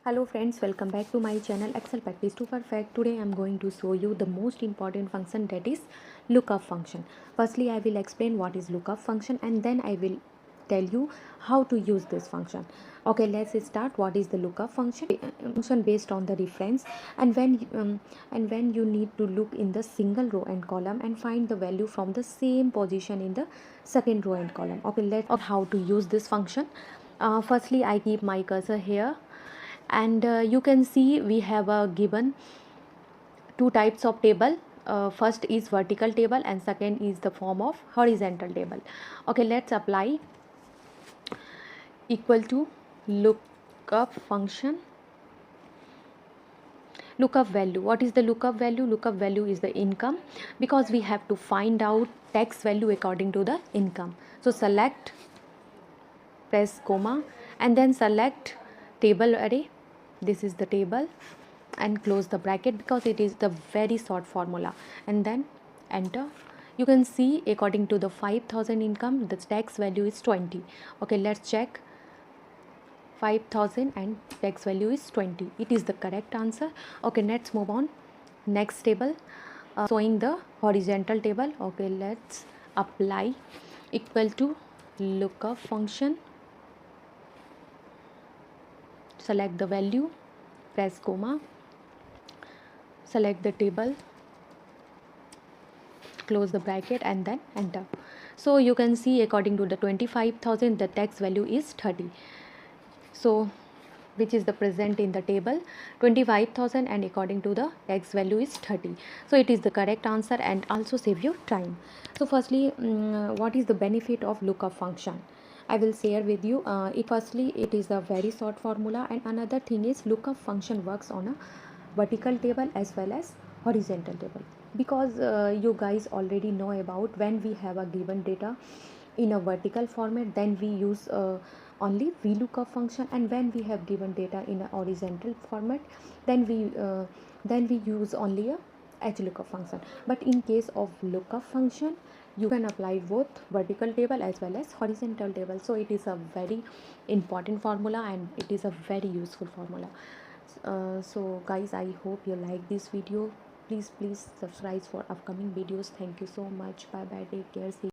Hello friends, welcome back to my channel Excel Practice to Perfect. Today I am going to show you the most important function, that is lookup function. Firstly, I will explain what is lookup function and then I will tell you how to use this function. Okay, let's start. What is the lookup function? Function based on the reference, and when you need to look in the single row and column and find the value from the same position in the second row and column. Okay, let's how to use this function. Firstly, I keep my cursor here, and you can see we have a given two types of table. First is vertical table and second is the form of horizontal table. Okay, let's apply equal to lookup function. Lookup value. What is the lookup value? Lookup value is the income, because we have to find out tax value according to the income. So select, press comma, and then select table array. This is the table, and close the bracket because it is the very short formula, and then enter. You can see according to the 5,000 income, the tax value is 20. Okay, let's check. 5,000 and tax value is 20. It is the correct answer. Okay, let's move on. Next table, showing the horizontal table. Okay, let's apply equal to lookup function. Select the value, press comma, select the table, close the bracket, and then enter. So you can see according to the 25,000, the tax value is 30. So which is the present in the table, 25,000, and according to the tax value is 30. So it is the correct answer and also save your time. So firstly, what is the benefit of lookup function? I will share with you. Firstly, it is a very short formula, and another thing is lookup function works on a vertical table as well as horizontal table, because you guys already know about when we have a given data in a vertical format, then we use only VLOOKUP function, and when we have given data in a horizontal format, then we use only a HLOOKUP function. But in case of lookup function, you can apply both vertical table as well as horizontal table. So it is a very important formula and it is a very useful formula. So guys, I hope you like this video. Please subscribe for upcoming videos. Thank you so much. Bye bye, take care. See